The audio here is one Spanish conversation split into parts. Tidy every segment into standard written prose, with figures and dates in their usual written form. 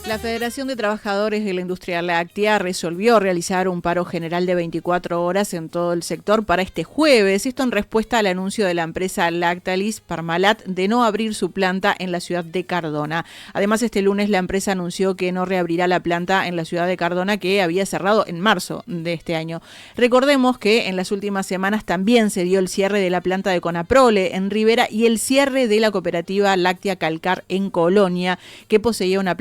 La Federación de Trabajadores de la Industria Láctea resolvió realizar un paro general de 24 horas en todo el sector para este jueves. Esto en respuesta al anuncio de la empresa Lactalis Parmalat de no abrir su planta en la ciudad de Cardona. Además, este lunes la empresa anunció que no reabrirá la planta en la ciudad de Cardona, que había cerrado en marzo de este año. Recordemos que en las últimas semanas también se dio el cierre de la planta de Conaprole en Rivera y el cierre de la cooperativa Láctea Calcar en Colonia, que poseía una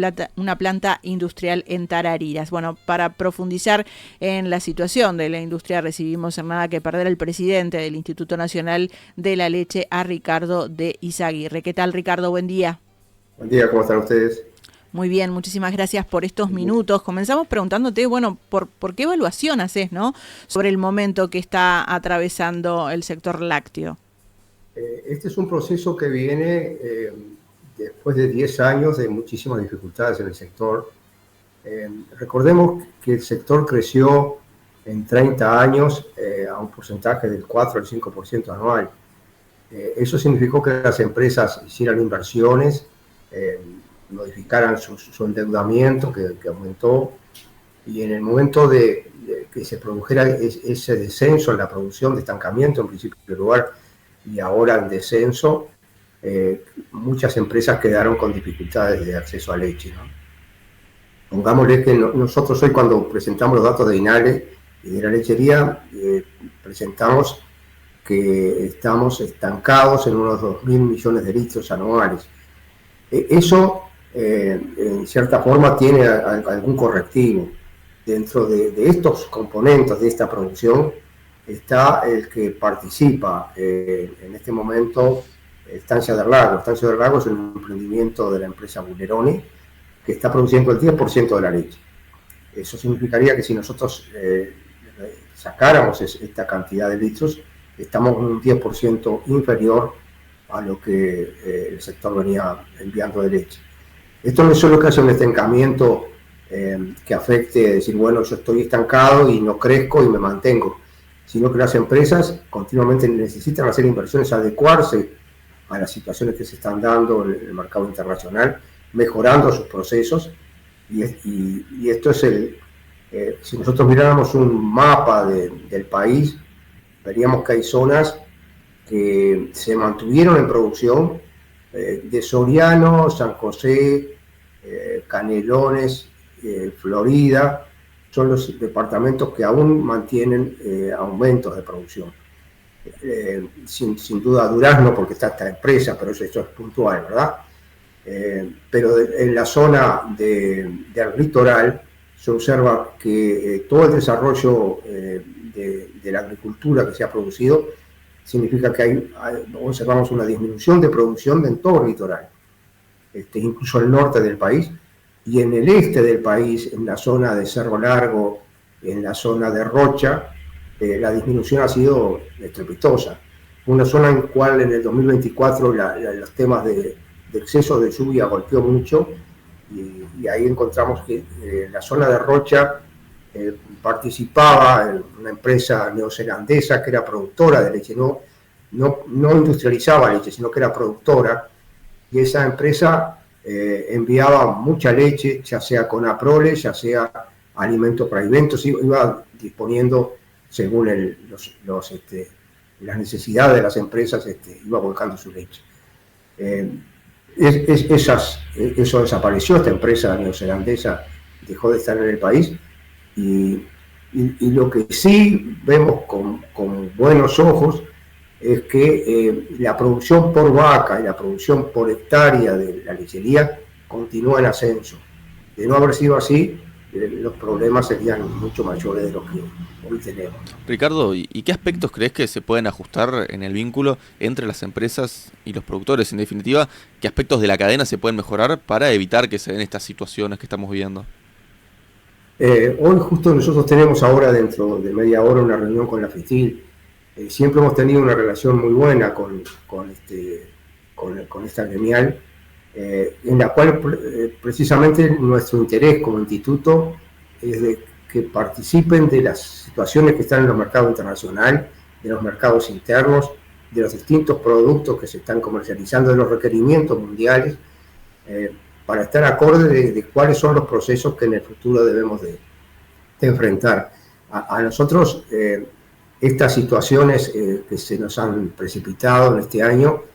planta industrial en Tarariras. Bueno, para profundizar en la situación de la industria recibimos en Nada que Perder al presidente del Instituto Nacional de la Leche, a Ricardo de Izaguirre. ¿Qué tal, Ricardo? Buen día. Buen día, ¿cómo están ustedes? Muy bien, muchísimas gracias por estos minutos. Comenzamos preguntándote, bueno, ¿por qué evaluación haces, no?, sobre el momento que está atravesando el sector lácteo. Este es un proceso que viene después de 10 años de muchísimas dificultades en el sector. Recordemos que el sector creció en 30 años a un porcentaje del 4 al 5% anual. Eso significó que las empresas hicieran inversiones, modificaran su endeudamiento que aumentó, y en el momento de que se produjera ese descenso en la producción, de estancamiento en principio de lugar y ahora en descenso, muchas empresas quedaron con dificultades de acceso a leche, ¿no? Pongámosle que nosotros hoy, cuando presentamos los datos de INALE y de la lechería, presentamos que estamos estancados en unos 2.000 millones de litros anuales. Eso, en cierta forma, tiene algún correctivo. Dentro de estos componentes de esta producción está el que participa en este momento Estancia del Lago. Estancia del Lago es un emprendimiento de la empresa Bulneroni que está produciendo el 10% de la leche. Eso significaría que si nosotros sacáramos esta cantidad de litros, estamos en un 10% inferior a lo que el sector venía enviando de leche. Esto no es solo que hace un estancamiento que afecte, decir, bueno, yo estoy estancado y no crezco y me mantengo, sino que las empresas continuamente necesitan hacer inversiones, adecuarse a las situaciones que se están dando en el mercado internacional, mejorando sus procesos, y esto es si nosotros miráramos un mapa del país, veríamos que hay zonas que se mantuvieron en producción, de Soriano, San José, Canelones, Florida, son los departamentos que aún mantienen aumentos de producción. Sin duda Durazno, porque está esta empresa, pero eso es puntual, ¿verdad? Pero en la zona del litoral se observa que todo el desarrollo de la agricultura que se ha producido significa que observamos una disminución de producción en todo el litoral, incluso el norte del país, y en el este del país, en la zona de Cerro Largo, en la zona de Rocha, la disminución ha sido estrepitosa. Una zona en la cual en el 2024 los temas de exceso de lluvia golpeó mucho, y ahí encontramos que la zona de Rocha participaba en una empresa neozelandesa que era productora de leche, no industrializaba leche, sino que era productora, y esa empresa enviaba mucha leche, ya sea Conaprole, ya sea alimentos para alimentos, iba disponiendo según las necesidades de las empresas, iba volcando su leche. Eso desapareció, esta empresa neozelandesa dejó de estar en el país, y lo que sí vemos con buenos ojos es que la producción por vaca y la producción por hectárea de la lechería continúa en ascenso. De no haber sido así, los problemas serían mucho mayores de los que hoy tenemos. Ricardo, ¿y qué aspectos crees que se pueden ajustar en el vínculo entre las empresas y los productores? En definitiva, ¿qué aspectos de la cadena se pueden mejorar para evitar que se den estas situaciones que estamos viviendo? Hoy justo nosotros tenemos ahora, dentro de media hora, una reunión con la FITIL. Siempre hemos tenido una relación muy buena con esta gremial, en la cual precisamente nuestro interés como instituto es de que participen de las situaciones que están en los mercados internacionales, de los mercados internos, de los distintos productos que se están comercializando, de los requerimientos mundiales, para estar acorde de cuáles son los procesos que en el futuro debemos de enfrentar. A nosotros estas situaciones que se nos han precipitado en este año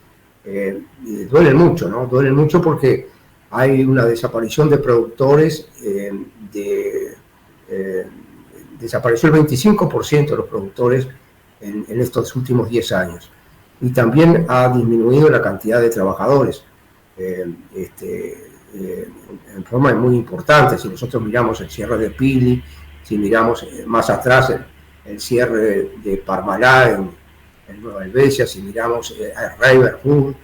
duelen mucho, ¿no? Duelen mucho porque hay una desaparición de productores, desapareció el 25% de los productores en estos últimos 10 años. Y también ha disminuido la cantidad de trabajadores en forma muy importante. Si nosotros miramos el cierre de Pili, si miramos más atrás el cierre de Parmalá en Nueva Helvecia, si miramos a Riverwood,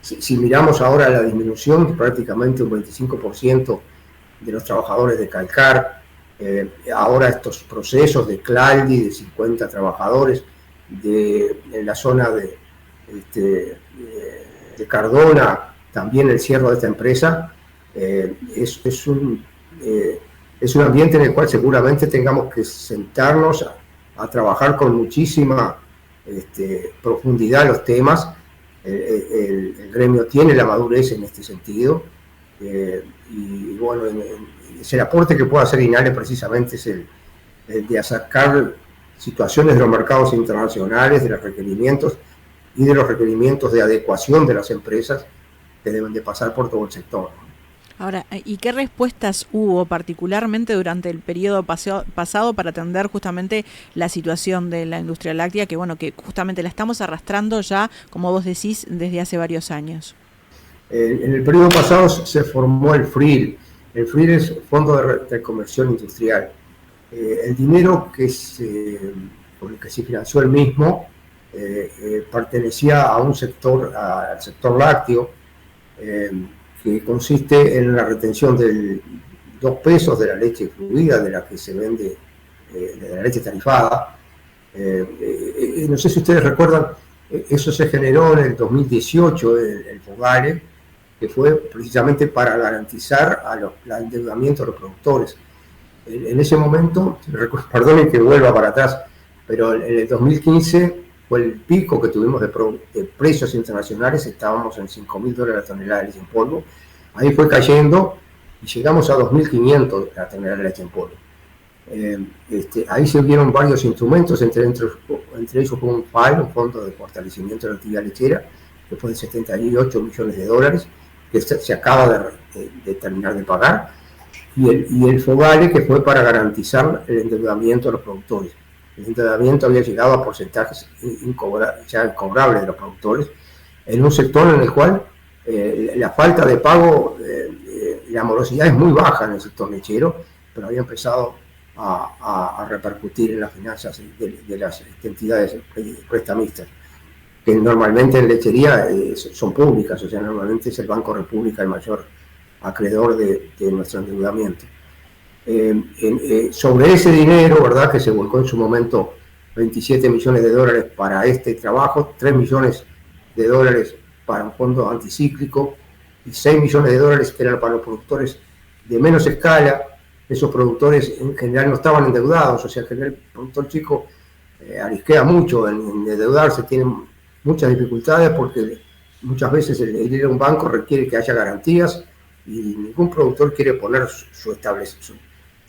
si miramos ahora la disminución de prácticamente un 25% de los trabajadores de Calcar, ahora estos procesos de Claldi, de 50 trabajadores, en la zona de Cardona, también el cierre de esta empresa, es un ambiente en el cual seguramente tengamos que sentarnos a trabajar con muchísima profundidad los temas. El gremio tiene la madurez en este sentido, y bueno, el aporte que puede hacer INALE precisamente es el de acercar situaciones de los mercados internacionales, de los requerimientos y de los requerimientos de adecuación de las empresas que deben de pasar por todo el sector. Ahora, ¿y qué respuestas hubo particularmente durante el periodo pasado para atender justamente la situación de la industria láctea, que bueno, que justamente la estamos arrastrando ya, como vos decís, desde hace varios años? En el periodo pasado se formó el FRIL. El FRIL es Fondo de Reconversión Industrial. El dinero con el que se financió el mismo pertenecía a un sector, al sector lácteo, que consiste en la retención de 2 pesos de la leche fluida, de la que se vende, de la leche tarifada. No sé si ustedes recuerdan, eso se generó en el 2018, el FOGALE, que fue precisamente para garantizar el endeudamiento de los productores. En ese momento, perdonen que vuelva para atrás, pero en el 2015 fue el pico que tuvimos de precios internacionales, estábamos en $5.000 la tonelada de leche en polvo, ahí fue cayendo y llegamos a 2.500 la tonelada de leche en polvo. Ahí se vieron varios instrumentos, entre ellos fue un FAL, un Fondo de Fortalecimiento de la Actividad Lechera, que fue de $78 millones, que se acaba de terminar de pagar, y el FOGALE, que fue para garantizar el endeudamiento de los productores. El endeudamiento había llegado a porcentajes ya incobrables de los productores, en un sector en el cual la falta de pago, la morosidad es muy baja en el sector lechero, pero había empezado a repercutir en las finanzas de las entidades prestamistas, que normalmente en lechería son públicas, o sea, normalmente es el Banco República el mayor acreedor de nuestro endeudamiento. Sobre ese dinero, ¿verdad?, que se volcó en su momento $27 millones para este trabajo, $3 millones para un fondo anticíclico y $6 millones que eran para los productores de menos escala. Esos productores en general no estaban endeudados, o sea, en general el productor chico arisquea mucho en endeudarse, tiene muchas dificultades porque muchas veces el ir a un banco requiere que haya garantías y ningún productor quiere poner su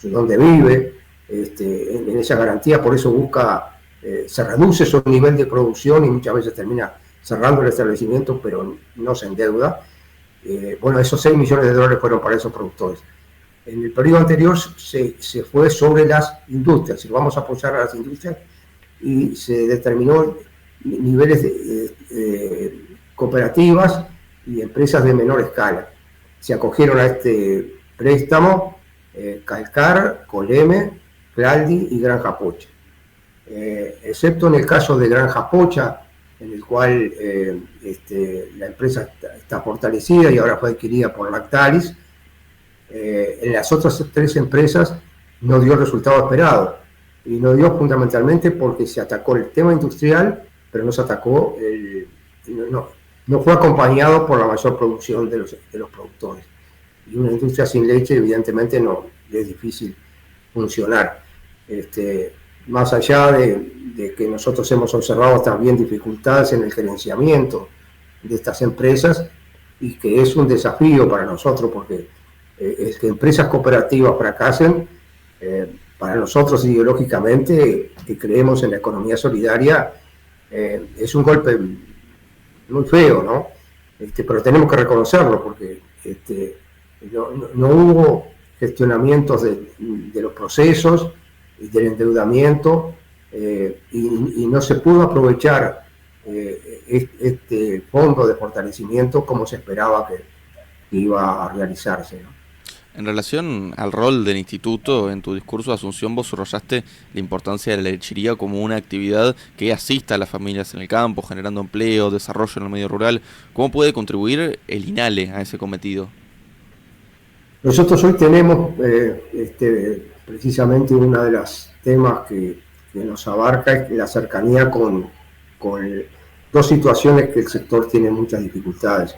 donde vive en esa garantía, por eso se reduce su nivel de producción y muchas veces termina cerrando el establecimiento, pero no se endeuda. Bueno, esos $6 millones fueron para esos productores. En el periodo anterior se fue sobre las industrias, si vamos a apoyar a las industrias, y se determinó niveles de cooperativas y empresas de menor escala. Se acogieron a este préstamo Calcar, Coleme, Claldi y Granja Pocha. Excepto en el caso de Granja Pocha, en el cual la empresa está fortalecida y ahora fue adquirida por Lactalis, en las otras 3 empresas no dio el resultado esperado. Y no dio fundamentalmente porque se atacó el tema industrial, pero no se atacó, no fue acompañado por la mayor producción de los productores. Y una industria sin leche, evidentemente, no es difícil funcionar. Más allá de que nosotros hemos observado también dificultades en el gerenciamiento de estas empresas, y que es un desafío para nosotros, porque es que empresas cooperativas fracasen, para nosotros ideológicamente, que creemos en la economía solidaria, es un golpe muy feo, ¿no? Pero tenemos que reconocerlo, porque no hubo gestionamientos de los procesos y del endeudamiento, y no se pudo aprovechar este fondo de fortalecimiento como se esperaba que iba a realizarse, ¿no? En relación al rol del instituto, en tu discurso de Asunción vos subrayaste la importancia de la lechería como una actividad que asista a las familias en el campo, generando empleo, desarrollo en el medio rural. ¿Cómo puede contribuir el INALE a ese cometido? Nosotros hoy tenemos precisamente uno de los temas que nos abarca es la cercanía con dos situaciones que el sector tiene muchas dificultades.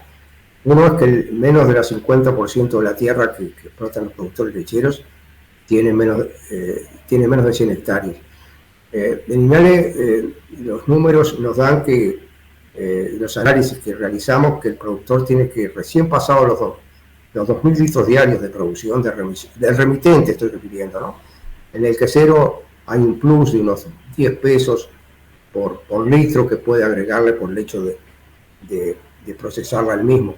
Uno es que menos del 50% de la tierra que explotan los productores lecheros tiene menos de 100 hectáreas. En INALE los números nos dan que los análisis que realizamos, que el productor tiene que, recién pasado los 2.000 litros diarios de producción del remitente, estoy refiriendo, ¿no? En el quesero hay un plus de unos 10 pesos por litro que puede agregarle por el hecho de procesarla al mismo.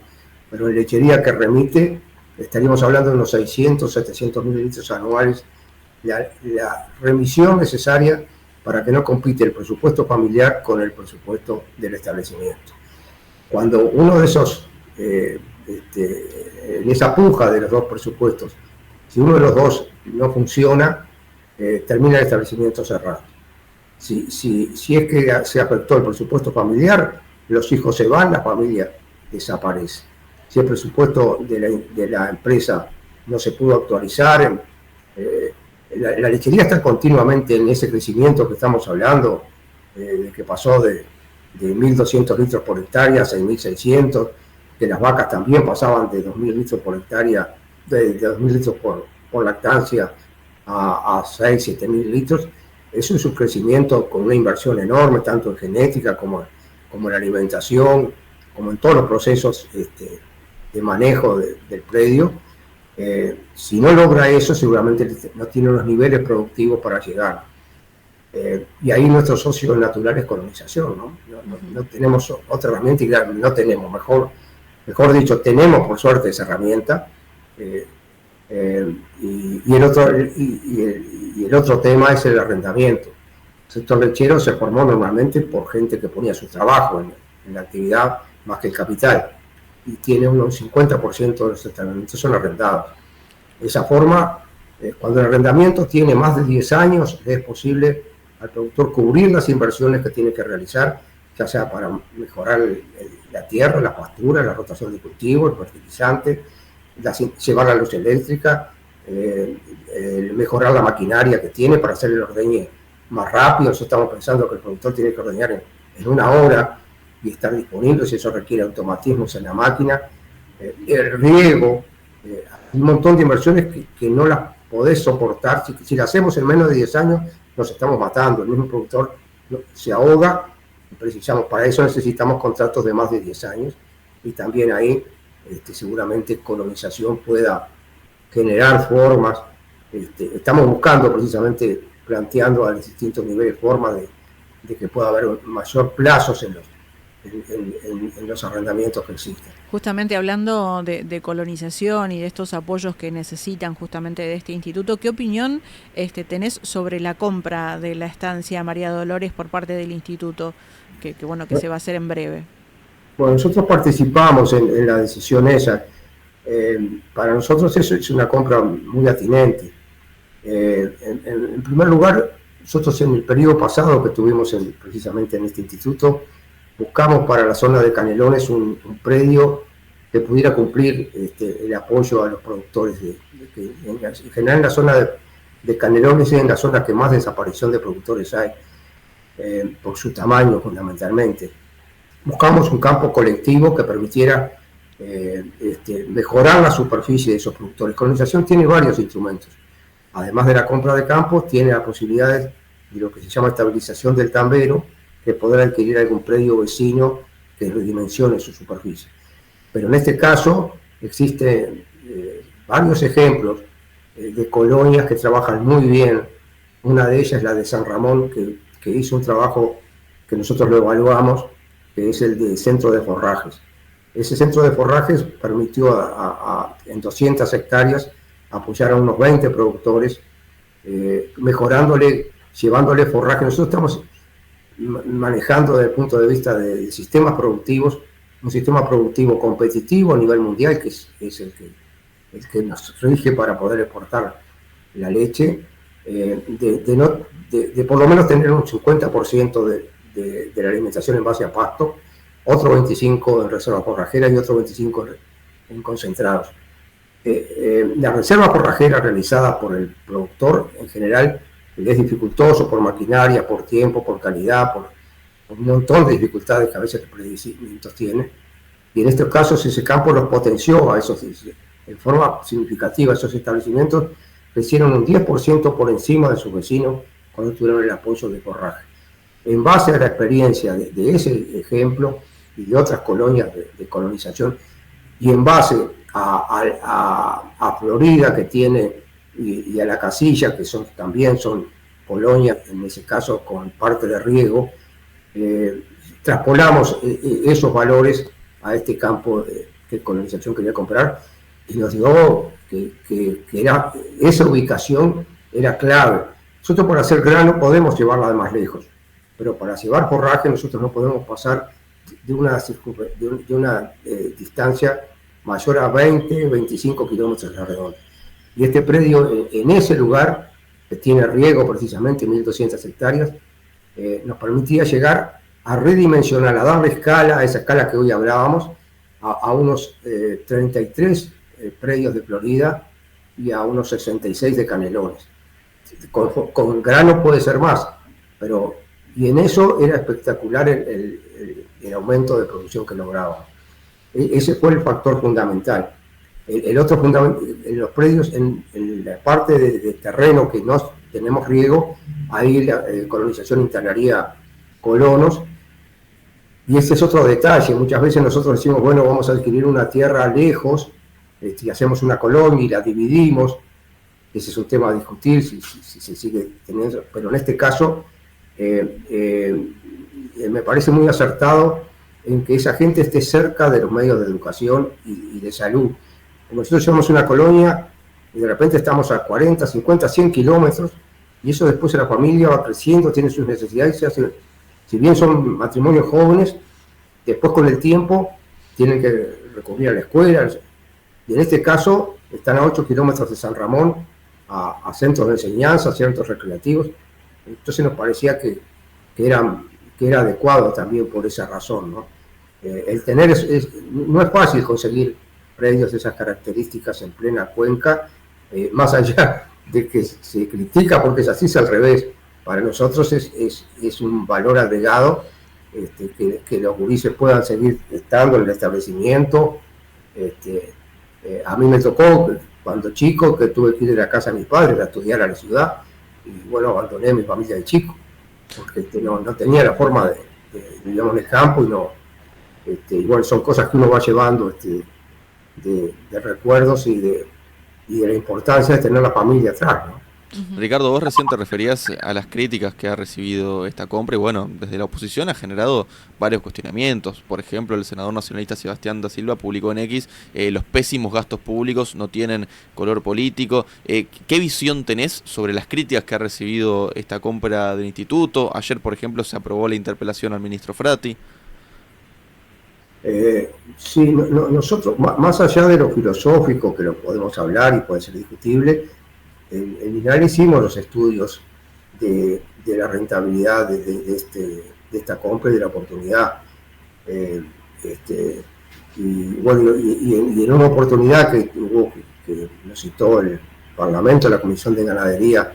Pero en lechería que remite estaríamos hablando de unos 600, 700 mil litros anuales, la remisión necesaria para que no compite el presupuesto familiar con el presupuesto del establecimiento. Cuando uno de esos, en esa puja de los dos presupuestos, si uno de los dos no funciona, termina el establecimiento cerrado. Si es que se afectó el presupuesto familiar, los hijos se van, la familia desaparece. Si el presupuesto de la empresa no se pudo actualizar, la lechería está continuamente en ese crecimiento que estamos hablando, de que pasó de 1.200 litros por hectárea a 6.600, que las vacas también pasaban de 2.000 litros por hectárea, de 2.000 litros por lactancia a 6.000, 7.000 litros. Eso es un crecimiento con una inversión enorme, tanto en genética como en la alimentación, como en todos los procesos de manejo del predio. Si no logra eso, seguramente no tiene los niveles productivos para llegar. Y ahí nuestro socio natural es colonización, ¿no? No tenemos otra herramienta, y no tenemos, mejor dicho, tenemos por suerte esa herramienta. Y el otro tema es el arrendamiento. El sector lechero se formó normalmente por gente que ponía su trabajo en la actividad más que el capital, y tiene un 50% de los establecimientos son arrendados. De esa forma, cuando el arrendamiento tiene más de 10 años, es posible al productor cubrir las inversiones que tiene que realizar, ya sea para mejorar la tierra, la pastura, la rotación de cultivos, el fertilizante, llevar la luz eléctrica, mejorar la maquinaria que tiene para hacer el ordeñe más rápido. Nosotros estamos pensando que el productor tiene que ordeñar en una hora y estar disponible, si eso requiere automatismos en la máquina, el riego, hay un montón de inversiones que no las podés soportar. Si las hacemos en menos de 10 años, nos estamos matando. El mismo productor se ahoga, para eso necesitamos contratos de más de 10 años, y también ahí seguramente colonización pueda generar formas. Estamos buscando precisamente, planteando a distintos niveles formas de que pueda haber mayor plazos en los arrendamientos que existen. Justamente hablando de colonización y de estos apoyos que necesitan justamente de este instituto, ¿qué opinión tenés sobre la compra de la estancia María Dolores por parte del instituto, que se va a hacer en breve? Bueno, nosotros participamos en la decisión esa. Para nosotros eso es una compra muy atinente. En primer lugar, nosotros en el periodo pasado que tuvimos precisamente en este instituto, buscamos para la zona de Canelones un predio que pudiera cumplir el apoyo a los productores. En general en la zona de Canelones es en la zona que más desaparición de productores hay, por su tamaño fundamentalmente. Buscamos un campo colectivo que permitiera mejorar la superficie de esos productores. Colonización tiene varios instrumentos. Además de la compra de campos, tiene la posibilidad de lo que se llama estabilización del tambero, que poder adquirir algún predio vecino que redimensione su superficie. Pero en este caso existen varios ejemplos de colonias que trabajan muy bien. Una de ellas es la de San Ramón, que hizo un trabajo que nosotros lo evaluamos, que es el de centro de forrajes. Ese centro de forrajes permitió en 200 hectáreas apoyar a unos 20 productores, mejorándole, llevándole forraje. Nosotros estamos manejando desde el punto de vista de sistemas productivos, un sistema productivo competitivo a nivel mundial, que es el que nos rige para poder exportar la leche, de por lo menos tener un 50% de la alimentación en base a pasto, otro 25% en reservas forrajeras y otro 25% en concentrados. La reserva forrajera realizada por el productor en general es dificultoso por maquinaria, por tiempo, por calidad, por un montón de dificultades que a veces los procedimientos tienen. Y en estos casos ese campo los potenció a esos, en forma significativa. Esos establecimientos crecieron un 10% por encima de sus vecinos cuando tuvieron el apoyo de forraje. En base a la experiencia de ese ejemplo y de otras colonias de colonización, y en base a Florida, que tiene, y a la Casilla, que también son colonias, en ese caso con parte de riego, traspolamos esos valores a este campo que colonización quería comprar, y nos dio que esa ubicación era clave. Nosotros para hacer grano podemos llevarla de más lejos, pero para llevar forraje nosotros no podemos pasar de una distancia mayor a 20-25 kilómetros a la redonda. Y este predio en ese lugar, que tiene riego precisamente, 1.200 hectáreas, nos permitía llegar a redimensionar, a darle escala, a esa escala que hoy hablábamos, a unos 33 predios de Florida y a unos 66 de Canelones. Con grano puede ser más, pero y en eso era espectacular el aumento de producción que lográbamos. Ese fue el factor fundamental. El otro fundamental, en los predios, en la parte de terreno que no tenemos riego, ahí la colonización instalaría colonos. Y ese es otro detalle. Muchas veces nosotros decimos, bueno, vamos a adquirir una tierra lejos, y hacemos una colonia y la dividimos. Ese es un tema a discutir, si se sigue teniendo, pero en este caso me parece muy acertado en que esa gente esté cerca de los medios de educación y de salud. Nosotros somos una colonia y de repente estamos a 40, 50, 100 kilómetros, y eso después la familia va creciendo, tiene sus necesidades, se hace, si bien son matrimonios jóvenes, después con el tiempo tienen que recurrir a la escuela, y en este caso están a 8 kilómetros de San Ramón, a centros de enseñanza, centros recreativos. Entonces nos parecía que era adecuado también por esa razón, ¿no? El tener no es fácil conseguir predios de esas características en plena cuenca, más allá de que se critica porque es así, es al revés. Para nosotros es un valor agregado, que los gurises puedan seguir estando en el establecimiento. A mí me tocó cuando chico que tuve que ir de la casa de mis padres a estudiar a la ciudad, y bueno, abandoné a mi familia de chico porque no tenía la forma de vivíamos en el campo, y bueno, son cosas que uno va llevando de recuerdos y de la importancia de tener la familia atrás, ¿no? Ricardo, vos recién te referías a las críticas que ha recibido esta compra y bueno, desde la oposición ha generado varios cuestionamientos. Por ejemplo, el senador nacionalista Sebastián da Silva publicó en X, los pésimos gastos públicos no tienen color político. ¿Qué visión tenés sobre las críticas que ha recibido esta compra del instituto? Ayer, por ejemplo, se aprobó la interpelación al ministro Frati. Sí, nosotros, más allá de lo filosófico, que lo podemos hablar y puede ser discutible, en INAL hicimos los estudios de la rentabilidad de esta compra y de la oportunidad. Y bueno, y en una oportunidad que nos citó el Parlamento, la Comisión de Ganadería,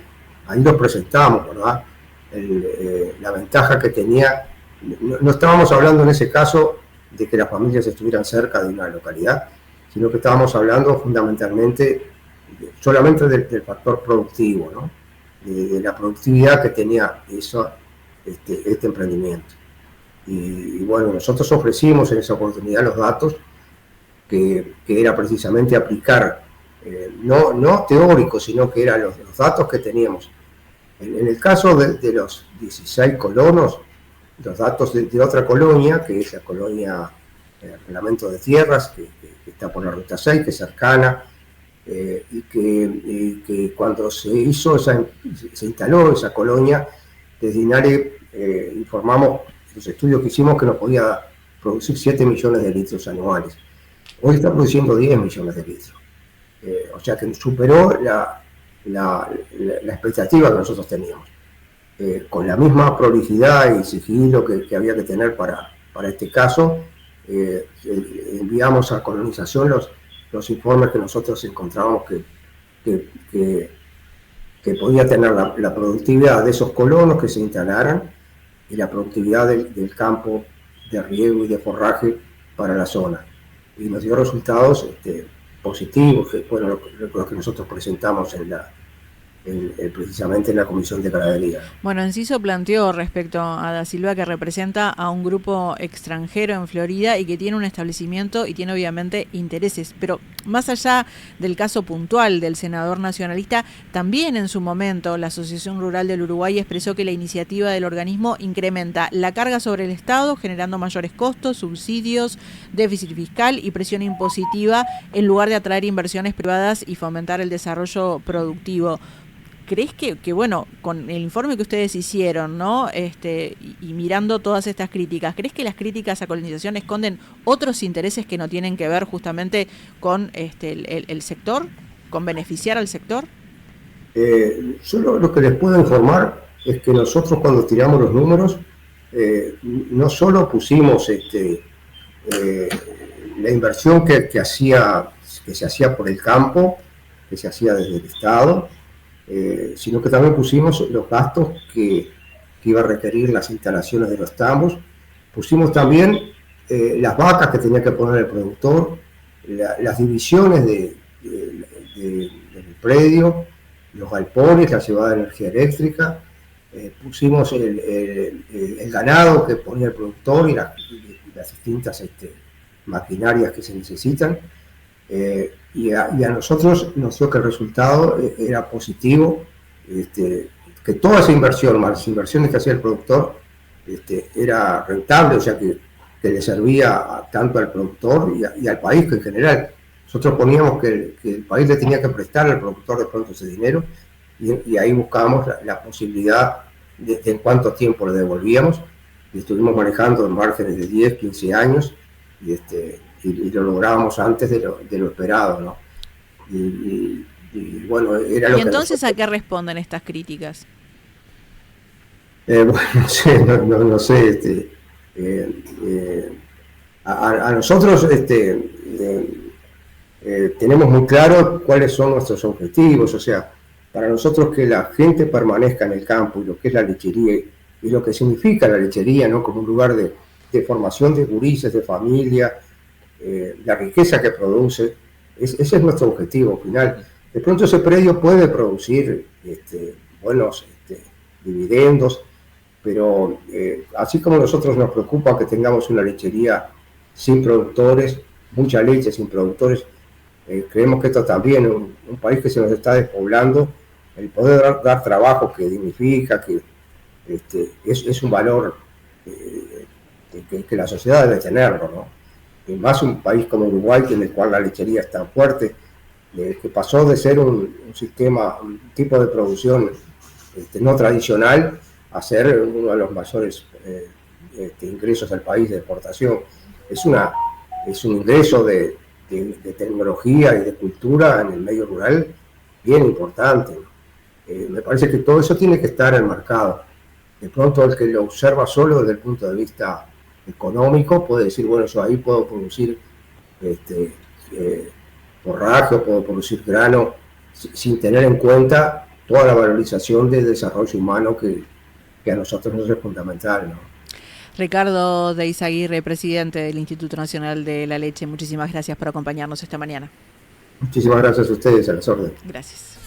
ahí lo presentamos, ¿verdad? La ventaja que tenía, no estábamos hablando en ese caso de que las familias estuvieran cerca de una localidad, sino que estábamos hablando fundamentalmente solamente del factor productivo, ¿no? De la productividad que tenía este emprendimiento. Y bueno, nosotros ofrecimos en esa oportunidad los datos, que era precisamente aplicar, no teórico, sino que eran los datos que teníamos. En el caso de los 16 colonos, los datos de otra colonia, que es la colonia Reglamento de Tierras, que está por la Ruta 6, que es cercana, y que cuando se instaló esa colonia, desde INARE informamos los estudios que hicimos que nos podía producir 7 millones de litros anuales. Hoy está produciendo 10 millones de litros. O sea que superó la expectativa que nosotros teníamos. Con la misma prolijidad y sigilo que había que tener para este caso, enviamos a colonización los informes que nosotros encontrábamos que podía tener la productividad de esos colonos que se instalaran y la productividad del campo de riego y de forraje para la zona. Y nos dio resultados positivos, que fueron los que nosotros presentamos precisamente en la Comisión de Ganadería. Bueno, Enciso planteó respecto a Da Silva que representa a un grupo extranjero en Florida y que tiene un establecimiento y tiene obviamente intereses, pero más allá del caso puntual del senador nacionalista, también en su momento la Asociación Rural del Uruguay expresó que la iniciativa del organismo incrementa la carga sobre el Estado, generando mayores costos, subsidios, déficit fiscal y presión impositiva en lugar de atraer inversiones privadas y fomentar el desarrollo productivo. ¿Crees que bueno, con el informe que ustedes hicieron, ¿no? Y mirando todas estas críticas, ¿crees que las críticas a colonización esconden otros intereses que no tienen que ver justamente con el sector, con beneficiar al sector? Yo lo que les puedo informar es que nosotros cuando tiramos los números, no solo pusimos la inversión que se hacía por el campo, que se hacía desde el Estado, sino que también pusimos los gastos que iba a requerir las instalaciones de los tambos. Pusimos también las vacas que tenía que poner el productor, las divisiones del predio, los galpones, la llevada de energía eléctrica, pusimos el ganado que ponía el productor y las distintas maquinarias que se necesitan. Y a nosotros nos dio que el resultado era positivo, que toda esa inversión, más las inversiones que hacía el productor, era rentable, o sea que le servía tanto al productor y al país que en general. Nosotros poníamos que el país le tenía que prestar al productor de pronto ese dinero y ahí buscábamos la posibilidad de en cuánto tiempo le devolvíamos, y estuvimos manejando en márgenes de 10, 15 años y lo lográbamos antes de lo esperado, ¿no? Y bueno, era lo que... ¿Y entonces a qué responden estas críticas? Bueno, no sé, a nosotros tenemos muy claro cuáles son nuestros objetivos, o sea, para nosotros que la gente permanezca en el campo y lo que es la lechería y lo que significa la lechería, ¿no? Como un lugar de formación de gurises, de familia, la riqueza que produce, ese es nuestro objetivo final. De pronto ese predio puede producir buenos dividendos, pero así como a nosotros nos preocupa que tengamos una lechería sin productores, mucha leche sin productores, creemos que esto también, un país que se nos está despoblando, el poder dar trabajo que dignifica, que es un valor que la sociedad debe tenerlo, ¿no? Y más un país como Uruguay, en el cual la lechería es tan fuerte, que pasó de ser un tipo de producción no tradicional a ser uno de los mayores ingresos del país de exportación. Es un ingreso de tecnología y de cultura en el medio rural bien importante, ¿no? Me parece que todo eso tiene que estar enmarcado. De pronto el que lo observa solo desde el punto de vista económico puede decir, bueno, yo ahí puedo producir forraje, puedo producir grano, sin tener en cuenta toda la valorización del desarrollo humano que a nosotros nos es fundamental, ¿no? Ricardo de Izaguirre, presidente del Instituto Nacional de la Leche, muchísimas gracias por acompañarnos esta mañana. Muchísimas gracias a ustedes, a las órdenes. Gracias.